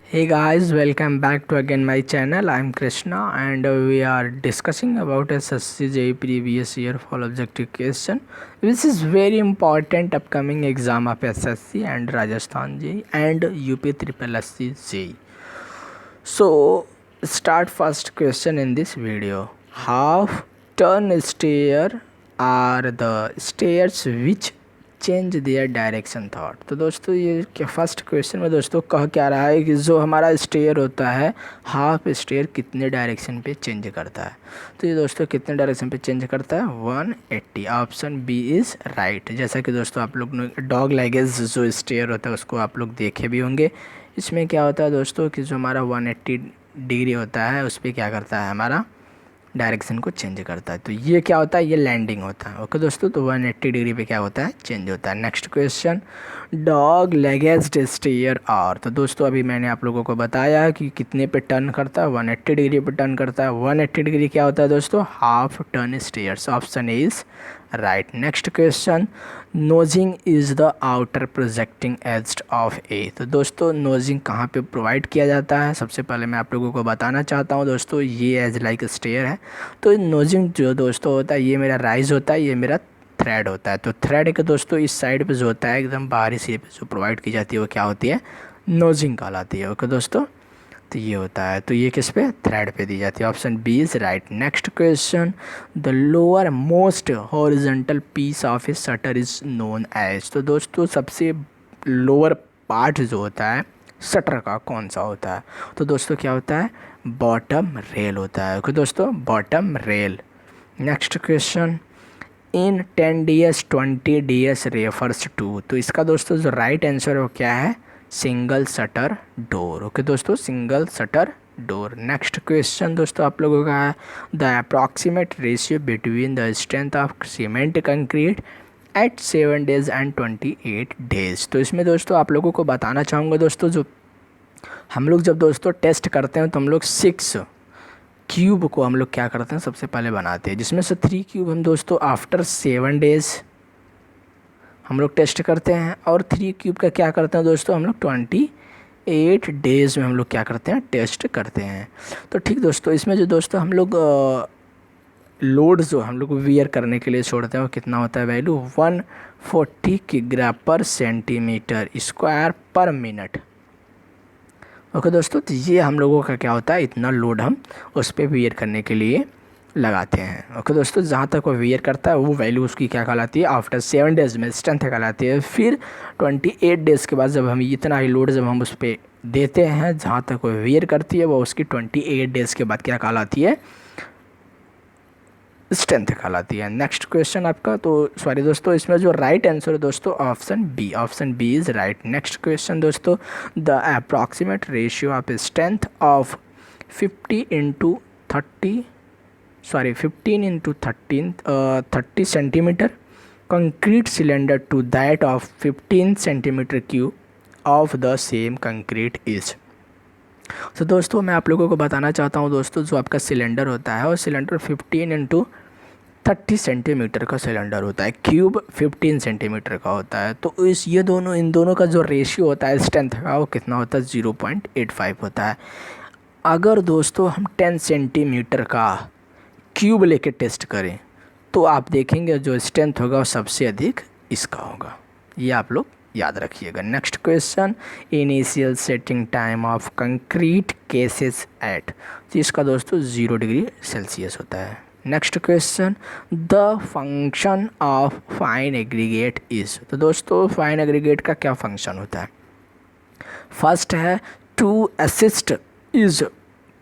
Hey guys, welcome back to again my channel. I'm Krishna and we are discussing about SSC previous year fall objective question, which is very important upcoming exam of SSC and Rajasthan J and UP Triple SC J. So start first question in this video. Half turn stair are the stairs which change their direction thought. तो दोस्तों ये first question में दोस्तों कह क्या रहा है कि जो हमारा स्टेयर होता है हाफ स्टेयर कितने डायरेक्शन पे चेंज करता है। तो ये दोस्तों कितने डायरेक्शन पे चेंज करता है 180। Option B is right. जैसा कि दोस्तों आप लोग डॉग लैगेज जो स्टेयर होता है उसको आप लोग देखे भी होंगे। इसमें क्या होता है दोस्तों कि जो हमारा 180 डिग्री होता है उस पर क्या करता है हमारा डायरेक्शन को चेंज करता है। तो ये क्या होता है, ये लैंडिंग होता है। ओके दोस्तों, तो 180 डिग्री पे क्या होता है, चेंज होता है। Next question, dog legged stair are. तो दोस्तों अभी मैंने आप लोगों को बताया कि कितने पे टर्न करता है, 180 डिग्री पे टर्न करता है। 180 डिग्री क्या होता है दोस्तों, half turn stairs. Option is right. Next question, nosing is the outer projecting edge of a. तो दोस्तों नोजिंग कहाँ पे प्रोवाइड किया जाता है, सबसे पहले मैं आप लोगों को बताना चाहता हूँ दोस्तों, ये एज लाइक स्टेयर है। तो नोजिंग जो दोस्तों होता है ये मेरा राइज होता है, ये मेरा थ्रेड होता है। तो थ्रेड के दोस्तों इस साइड पे जो होता है एकदम बाहरी सिरे पे जो प्रोवाइड की जाती है वो क्या होती है, नोजिंग कहलाती है। ओके दोस्तों, तो ये होता है। तो ये किस पे, थ्रेड पे दी जाती है। Option B is right. Next question, the lower most horizontal piece of a shutter is known as. तो दोस्तों सबसे लोअर पार्ट जो होता है शटर का कौन सा होता है, तो दोस्तों क्या होता है, बॉटम रेल होता है। ओके दोस्तों, bottom rail. Next question, in 10 DS 20 DS refers to. तो इसका दोस्तों जो राइट आंसर है वो क्या है, सिंगल शटर डोर। ओके दोस्तों, single shutter door. Next question दोस्तों आप लोगों का है, the approximate ratio between the strength of cement concrete eight 7 days and 28 days। तो इसमें दोस्तों आप लोगों को बताना चाहूँगा दोस्तों, जो हम लोग जब दोस्तों टेस्ट करते हैं तो हम लोग 6 क्यूब को हम लोग क्या करते हैं, सबसे पहले बनाते हैं, जिसमें से 3 क्यूब हम दोस्तों आफ्टर 7 days हम लोग टेस्ट करते हैं, और 3 क्यूब का क्या करते हैं दोस्तों, हम लोग 28 days में हम लोग क्या करते हैं, टेस्ट करते हैं। तो ठीक दोस्तों, इसमें जो दोस्तों हम लोग लोड जो हम लोग वियर करने के लिए छोड़ते हैं वो कितना होता है, वैल्यू 140 किग्रा पर सेंटीमीटर स्क्वायर पर मिनट। ओके दोस्तों, तो ये हम लोगों का क्या होता है, इतना लोड हम उस पर वियर करने के लिए लगाते हैं। ओके दोस्तों, जहाँ तक वो वियर करता है वो वैल्यू उसकी क्या कहलाती है, आफ्टर 7 days में स्ट्रेंथ कहलाती है। फिर 28 days के बाद जब हम इतना ही लोड जब हम उस पर देते हैं जहाँ तक वो वियर करती है, वो उसकी 28 days के बाद क्या कहलाती है, स्ट्रेंथ कहलाती है। नेक्स्ट क्वेश्चन आपका, तो सॉरी दोस्तों, इसमें जो राइट आंसर है दोस्तों option B. Option B is right. Next question दोस्तों, the approximate ratio of strength of 15 into 30 centimetre concrete cylinder to that of 15 centimetre cube of the same concrete is. तो दोस्तों मैं आप लोगों को बताना चाहता हूँ दोस्तों, जो आपका सिलेंडर होता है वो सिलेंडर 15 into 30 सेंटीमीटर का सिलेंडर होता है, क्यूब 15 सेंटीमीटर का होता है। तो इन दोनों का जो रेशियो होता है स्ट्रेंथ का वो कितना होता है, 0.85 होता है। अगर दोस्तों हम 10 सेंटीमीटर का क्यूब लेके टेस्ट करें तो आप देखेंगे जो स्ट्रेंथ होगा वो सबसे अधिक इसका होगा, ये आप लोग याद रखिएगा। Next question, initial setting time of concrete cases at. तो इसका दोस्तों 0 डिग्री सेल्सियस होता है। Next question, the function of fine aggregate is. तो दोस्तों फाइन एग्रीगेट का क्या फंक्शन होता है, फर्स्ट है to assist is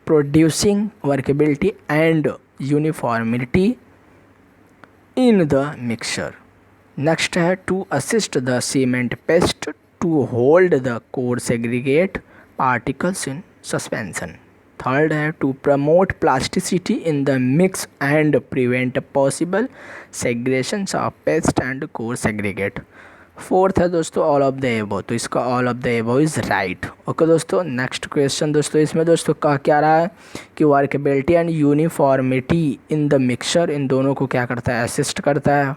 producing workability and uniformity in the mixture. Next है to assist the cement paste to hold the coarse aggregate particles in suspension. Third है to promote plasticity in the mix and prevent possible segregation of paste and coarse aggregate. Fourth है दोस्तों all of the above. तो इसका all of the above is right. Okay दोस्तों, next question दोस्तों, इसमें दोस्तों कह क्या रहा है कि workability and uniformity in the mixture, इन दोनों को क्या करता है, असिस्ट करता है।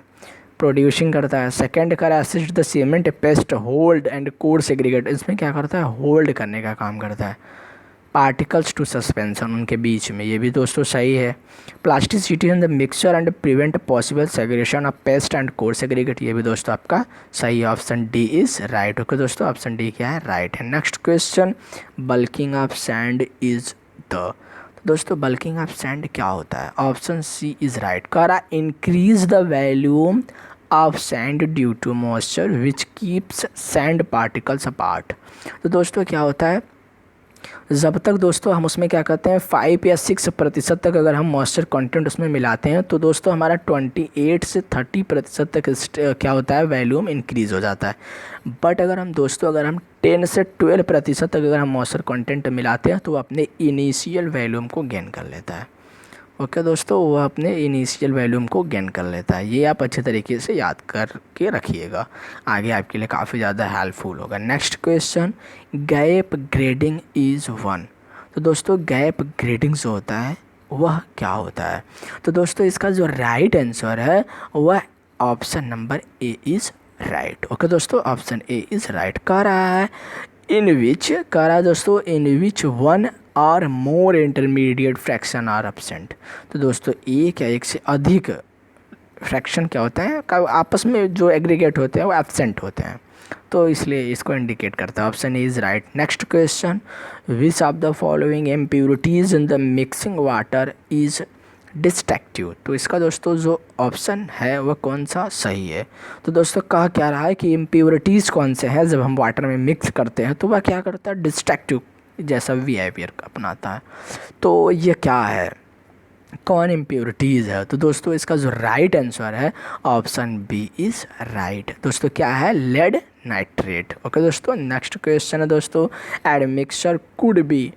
प्रोड्यूसिंग करता है। सेकेंड कह रहा है assist the cement paste hold and core segregate, इसमें क्या करता है, होल्ड करने का काम करता है पार्टिकल्स टू सस्पेंशन उनके बीच में, ये भी दोस्तों सही है। Plasticity in the mixture and prevent possible segregation of paste and core segregate, ये भी दोस्तों आपका सही है, option D is right. Okay दोस्तों, ऑप्शन डी क्या है, राइट है। Next question, bulking of sand is the, दोस्तों बल्किंग ऑफ सैंड क्या होता है, ऑप्शन सी इज राइट। कह रहा increase the volume of sand due to moisture which keeps sand particles apart. तो दोस्तों क्या होता है, जब तक दोस्तों हम उसमें क्या कहते हैं 5 या 6% तक अगर हम मॉइस्चर कंटेंट उसमें मिलाते हैं तो दोस्तों हमारा 28 से 30% तक क्या होता है, वैल्यूम इंक्रीज़ हो जाता है। बट अगर हम दोस्तों अगर हम 10 से 12% तक अगर हम मॉइस्चर कंटेंट मिलाते हैं तो वो अपने इनिशियल वैल्यूम को गेन कर लेता है। ओके दोस्तों, वो अपने इनिशियल वैल्यूम को गेन कर लेता है। ये आप अच्छे तरीके से याद करके रखिएगा, आगे आपके लिए काफ़ी ज़्यादा हेल्पफुल होगा। Next question, gap grading is one. तो दोस्तों गैप ग्रेडिंग जो होता है वह क्या होता है, तो दोस्तों इसका जो राइट आंसर है वह option number A is right. Okay दोस्तों, ऑप्शन ए इज़ राइट। कह रहा है इन विच, कह रहा है दोस्तों इन विच वन और मोर इंटरमीडिएट फ्रैक्शन आर एब्सेंट। तो दोस्तों एक या एक से अधिक फ्रैक्शन क्या होते हैं, आपस में जो एग्रीगेट होते हैं वो एब्सेंट होते हैं, तो इसलिए इसको इंडिकेट करता है, option is right. Next question, which of the following impurities in the mixing water is destructive. तो इसका दोस्तों जो ऑप्शन है वह कौन सा सही है, तो दोस्तों कहा क्या रहा है कि इम्प्योरिटीज़ कौन से हैं जब हम वाटर में मिक्स करते हैं तो वह क्या करता है, डिस्ट्रक्टिव जैसा बिहेवियर अपनाता है। तो ये क्या है, कौन इम्प्योरिटीज़ है, तो दोस्तों इसका जो राइट आंसर है ऑप्शन बी इज़ राइट। दोस्तों क्या है, लेड नाइट्रेट। ओके दोस्तों, नेक्स्ट क्वेश्चन है दोस्तों, admixture could be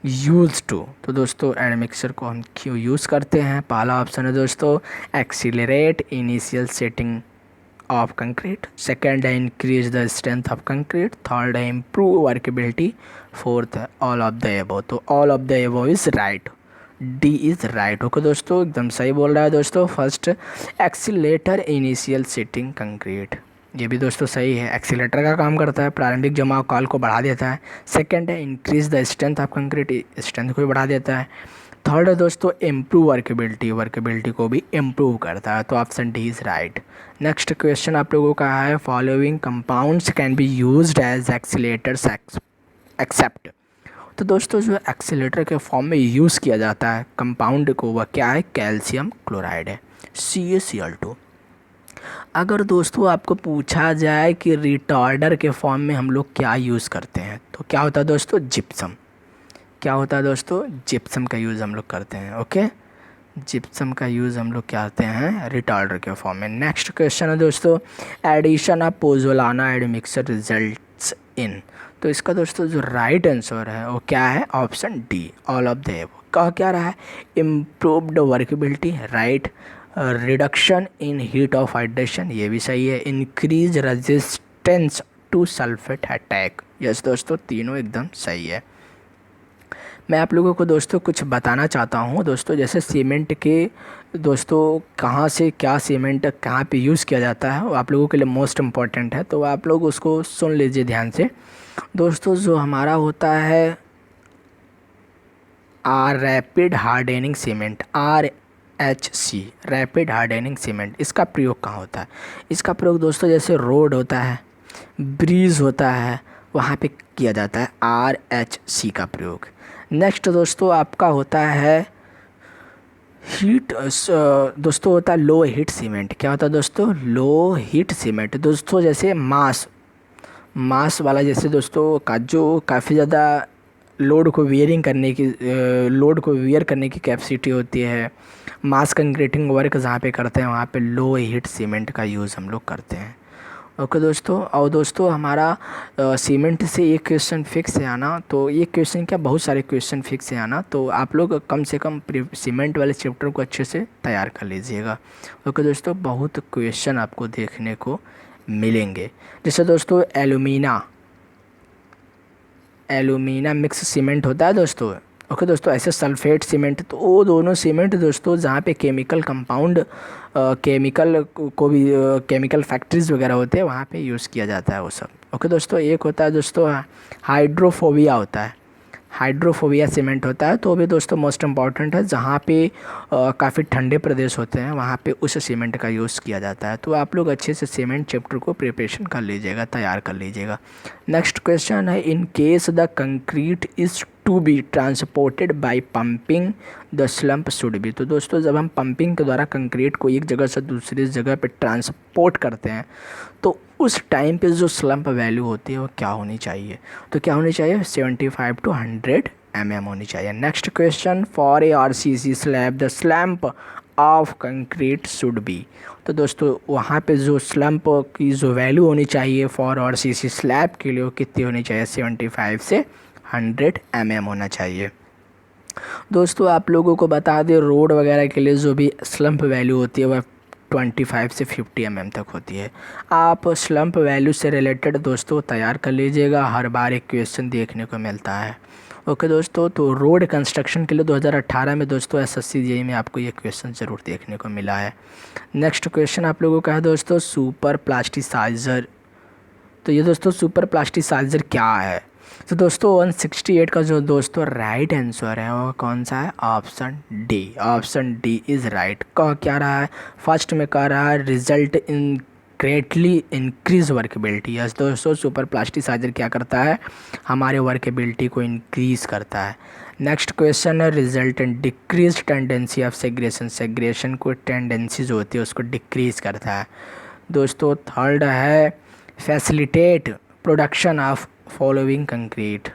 use to. तो दोस्तों एडमिक्सचर को हम क्यों यूज़ करते हैं, पहला ऑप्शन है दोस्तों accelerate initial setting of concrete, second है increase the strength of concrete, third है इम्प्रूव वर्केबिलिटी, फोर्थ है ऑल ऑफ द एबो। तो all of the above is right, D is right. Okay दोस्तों, एकदम सही बोल रहा है दोस्तों। First accelerator initial setting concrete, ये भी दोस्तों सही है, एक्सीलेटर का काम करता है, प्रारंभिक जमाव काल को बढ़ा देता है। सेकंड है increase the strength of concrete, strength को भी बढ़ा देता है। थर्ड है दोस्तों इम्प्रूव वर्केबिलिटी, वर्केबिलिटी को भी इम्प्रूव करता है, तो option D is right. Next question आप लोगों का है, following compounds can be used as accelerators except. तो दोस्तों जो एक्सीलेटर के फॉर्म में यूज़ किया जाता है कंपाउंड को वह क्या है, कैल्शियम क्लोराइड है, CaCl2। अगर दोस्तों आपको पूछा जाए कि रिटार्डर के फॉर्म में हम लोग क्या यूज़ करते हैं तो क्या होता है दोस्तों, जिप्सम। क्या होता है दोस्तों, जिप्सम का यूज़ हम लोग करते हैं। ओके, जिप्सम का यूज़ हम लोग क्या करते हैं, रिटार्डर के फॉर्म में। नेक्स्ट क्वेश्चन है दोस्तों, addition of pozzolana admixture results in. तो इसका दोस्तों जो राइट आंसर है वो क्या है, option D all of the above. कह क्या रहा है, improved workability, right, reduction in heat of hydration, ये भी सही है, increase resistance to sulphate attack, yes दोस्तों तीनों एकदम सही है। मैं आप लोगों को दोस्तों कुछ बताना चाहता हूँ दोस्तों, जैसे सीमेंट के दोस्तों कहाँ से क्या सीमेंट कहाँ पे यूज़ किया जाता है वो आप लोगों के लिए मोस्ट इम्पॉर्टेंट है, तो आप लोग उसको सुन लीजिए ध्यान से दोस्तों। जो हमारा होता है rapid hardening cement, RHC, rapid hardening cement, इसका प्रयोग कहाँ होता है, इसका प्रयोग दोस्तों जैसे रोड होता है, ब्रिज होता है, वहाँ पे किया जाता है RHC का प्रयोग। नेक्स्ट दोस्तों आपका होता है हीट, दोस्तों होता है लो हीट सीमेंट। क्या होता है दोस्तों, लो हीट सीमेंट, दोस्तों जैसे मास वाला, जैसे दोस्तों का जो काफ़ी ज़्यादा लोड को वियर करने की कैपेसिटी होती है, मास कंक्रीटिंग वर्क जहाँ पे करते हैं वहाँ पे लो हीट सीमेंट का यूज़ हम लोग करते हैं। ओके दोस्तों, और दोस्तों हमारा सीमेंट से एक क्वेश्चन फिक्स है आना, तो एक क्वेश्चन क्या बहुत सारे क्वेश्चन फिक्स है आना, तो आप लोग कम से कम सीमेंट वाले चैप्टर को अच्छे से तैयार कर लीजिएगा। ओके दोस्तों, बहुत क्वेश्चन आपको देखने को मिलेंगे। जैसे दोस्तों एलुमिना मिक्स सीमेंट होता है दोस्तों, ओके दोस्तों, ऐसे सल्फेट सीमेंट, तो वो दोनों सीमेंट दोस्तों जहाँ पे केमिकल कंपाउंड केमिकल को भी केमिकल फैक्ट्रीज वगैरह होते हैं वहाँ पे यूज़ किया जाता है वो सब। ओके दोस्तों, एक होता है दोस्तों हाइड्रोफोबिया होता है, हाइड्रोफोबिया सीमेंट होता है, तो भी दोस्तों मोस्ट इम्पॉर्टेंट है, जहाँ पे काफ़ी ठंडे प्रदेश होते हैं वहाँ पे उस सीमेंट का यूज़ किया जाता है। तो आप लोग अच्छे से सीमेंट चैप्टर को प्रिपरेशन कर लीजिएगा, तैयार कर लीजिएगा। नेक्स्ट क्वेश्चन है, in case the concrete is to be transported by pumping the slump should be. तो दोस्तों जब हम पंपिंग के द्वारा कंक्रीट को एक जगह से दूसरी जगह पे ट्रांसपोर्ट करते हैं तो उस टाइम पे जो स्लम्प वैल्यू होती है वो क्या होनी चाहिए, तो क्या होनी चाहिए 75 to 100 mm होनी चाहिए। Next question, for a RCC slab the स्लैम्प of concrete should be. तो दोस्तों वहाँ पे जो स्लम्प की जो वैल्यू होनी चाहिए फॉर RCC स्लैब के लिए वो कितनी होनी चाहिए, 75 से 100 mm होना चाहिए। दोस्तों आप लोगों को बता दें, रोड वगैरह के लिए जो भी स्लम्प वैल्यू होती है वह 25 से 50 mm तक होती है। आप स्लम्प वैल्यू से रिलेटेड दोस्तों तैयार कर लीजिएगा, हर बार एक क्वेश्चन देखने को मिलता है। ओके दोस्तों, तो रोड कंस्ट्रक्शन के लिए 2018 में दोस्तों SSC JEE में आपको ये क्वेश्चन ज़रूर देखने को मिला है। नेक्स्ट क्वेश्चन आप लोगों का है दोस्तों, सुपर प्लास्टिसाइज़र। तो ये दोस्तों सुपर प्लास्टिसाइज़र क्या है, तो दोस्तों 168 का जो दोस्तों राइट आंसर है वो कौन सा है, option D. Option D is right. कह क्या रहा है, फर्स्ट में कह रहा है result in greatly increase workability. Yes दोस्तों, सुपर प्लास्टिसाइजर क्या करता है, हमारे वर्केबिलिटी को इंक्रीज करता है। नेक्स्ट क्वेश्चन है, result in decrease tendency of segregation. Segregation को टेंडेंसी जो होती है उसको डिक्रीज करता है। दोस्तों थर्ड है, facilitate production of following concrete.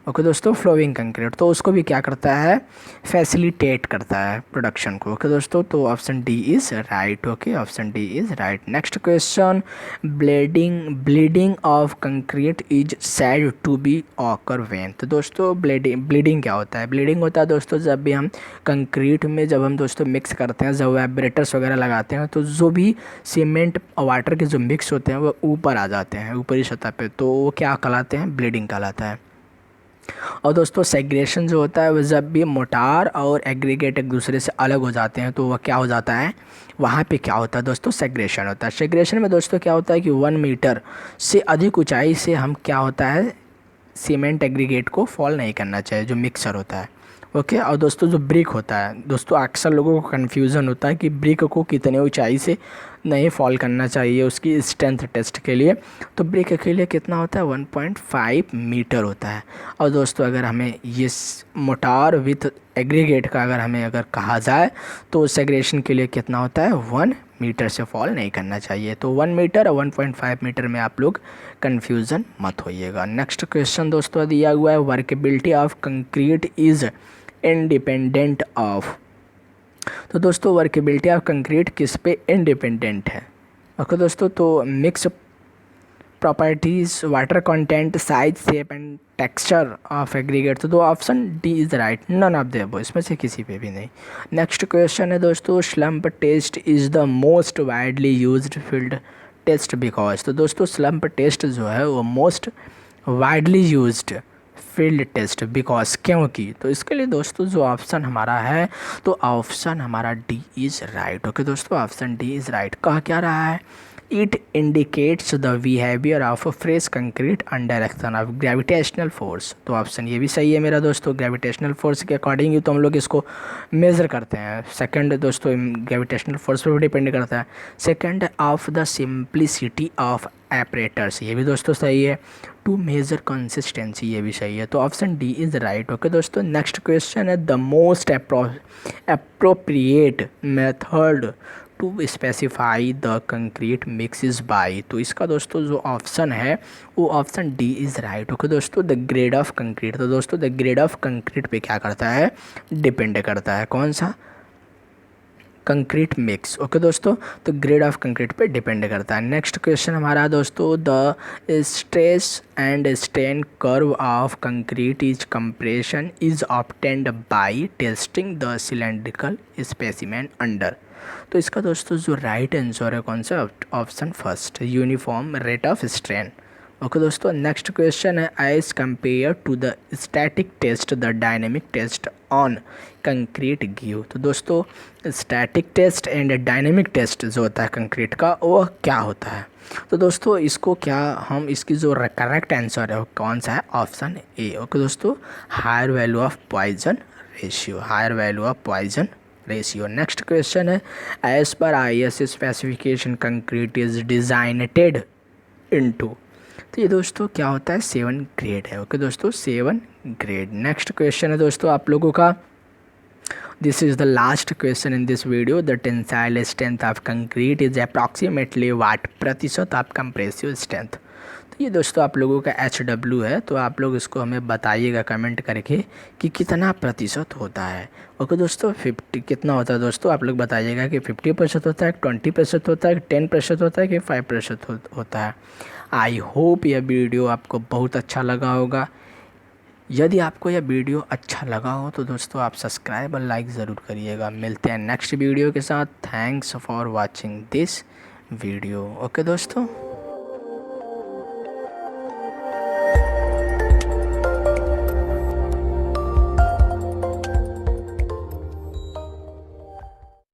Okay दोस्तों, फ्लोइंग कंक्रीट, तो उसको भी क्या करता है, फैसिलिटेट करता है प्रोडक्शन को। ओके दोस्तों, तो option D is right. Okay, option D is right. Next question, bleeding of concrete is said to be occur when. तो दोस्तों ब्लीडिंग क्या होता है, ब्लीडिंग होता है दोस्तों जब भी हम कंक्रीट में जब हम दोस्तों मिक्स करते हैं, जब वाइब्रेटर्स वगैरह लगाते हैं तो जो भी सीमेंट और वाटर के जो मिक्स होते हैं वो ऊपर आ जाते हैं ऊपरी सतह पे, तो वो क्या कहलाते हैं, ब्लीडिंग कहलाता है। और दोस्तों सेग्रेशन जो होता है वो जब भी मोटार और एग्रीगेट एक दूसरे से अलग हो जाते हैं तो वह क्या हो जाता है, वहाँ पे क्या होता है दोस्तों, सेग्रेशन होता है। सेग्रेशन में दोस्तों क्या होता है कि 1 मीटर से अधिक ऊंचाई से हम क्या होता है, सीमेंट एग्रीगेट को फॉल नहीं करना चाहिए, जो मिक्सर होता है। ओके, और दोस्तों जो ब्रिक होता है दोस्तों, अक्सर लोगों को कन्फ्यूज़न होता है कि ब्रिक को कितने ऊंचाई से नहीं फॉल करना चाहिए उसकी स्ट्रेंथ टेस्ट के लिए। तो ब्रिक के लिए कितना होता है, 1.5 मीटर होता है। और दोस्तों अगर हमें ये मोटार विथ एग्रीगेट का अगर कहा जाए तो सेग्रेशन के लिए कितना होता है, 1 मीटर से फॉल नहीं करना चाहिए। तो 1 मीटर और 1.5 मीटर में आप लोग कन्फ्यूज़न मत होइएगा। नेक्स्ट क्वेश्चन दोस्तों दिया हुआ है, workability of concrete is independent of. तो दोस्तों वर्केबिलिटी ऑफ कंक्रीट किस पे इंडिपेंडेंट है। ओके दोस्तों, तो mix properties, water content, size, shape and texture of aggregate. तो दो option D is right, none of the above, इसमें से किसी पे भी नहीं। नेक्स्ट क्वेश्चन है दोस्तों, slump test is the most widely used field test because. तो दोस्तों स्लम्प टेस्ट जो है वो most widely used field test because, क्योंकि। तो इसके लिए दोस्तों जो ऑप्शन हमारा है तो ऑप्शन हमारा डी इज़ राइट। ओके दोस्तों, ऑप्शन डी इज़ राइट। कह क्या रहा है, it indicates the behaviour of fresh concrete under action of gravitational force. तो ऑप्शन ये भी सही है मेरा दोस्तों, ग्रेविटेशनल फोर्स के अकॉर्डिंग ही तो हम लोग इसको मेज़र करते हैं। सेकंड दोस्तों ग्रेविटेशनल फोर्स पर भी डिपेंड करता है। Second, of the simplicity of एपरेटर्स, ये भी दोस्तों सही है। टू मेजर कंसिस्टेंसी, ये भी सही है। तो option D is right. Okay दोस्तों, नेक्स्ट क्वेश्चन है, the most appropriate method to specify the concrete mix is by. तो इसका दोस्तों जो ऑप्शन है वो option D is right. Okay दोस्तों, द ग्रेड ऑफ कंक्रीट। तो दोस्तों द ग्रेड ऑफ कंक्रीट पे क्या करता है, डिपेंड करता है, कौन सा, कंक्रीट मिक्स। ओके दोस्तों, तो ग्रेड ऑफ कंक्रीट पे डिपेंड करता है। नेक्स्ट क्वेश्चन हमारा दोस्तों, the stress and strain curve of concrete is compression is obtained by testing the cylindrical specimen under. तो इसका दोस्तों जो राइट आंसर है कौन सा, option first, uniform rate of strain. Okay दोस्तों, नेक्स्ट क्वेश्चन है as compare to the static test the dynamic test on concrete give. तो दोस्तों static test and dynamic test जो होता है कंक्रीट का वो क्या होता है? तो दोस्तों इसको क्या हम इसकी जो करेक्ट आंसर है वो कौन सा है? Option A. ओके दोस्तों, higher value of Poisson ratio, higher value of Poisson ratio. Next question है एज पर IS specification concrete is designated into. तो ये दोस्तों क्या होता है? 7 ग्रेड है। ओके दोस्तों, 7 ग्रेड। नेक्स्ट क्वेश्चन है दोस्तों आप लोगों का, this is the last question in this video, the tensile strength of concrete is approximately what प्रतिशत ऑफ कंप्रेसिव स्ट्रेंथ। तो ये दोस्तों आप लोगों का HW है, तो आप लोग इसको हमें बताइएगा कमेंट करके कि कितना प्रतिशत होता है। ओके दोस्तों, 50 कितना होता है दोस्तों? आप लोग बताइएगा कि 50% होता है, 20% होता है, 10% होता है कि 5% होता है। आई होप यह वीडियो आपको बहुत अच्छा लगा होगा। यदि आपको यह वीडियो अच्छा लगा हो तो दोस्तों आप सब्सक्राइब और लाइक ज़रूर करिएगा। मिलते हैं नेक्स्ट वीडियो के साथ। Thanks for watching this video. Okay दोस्तों।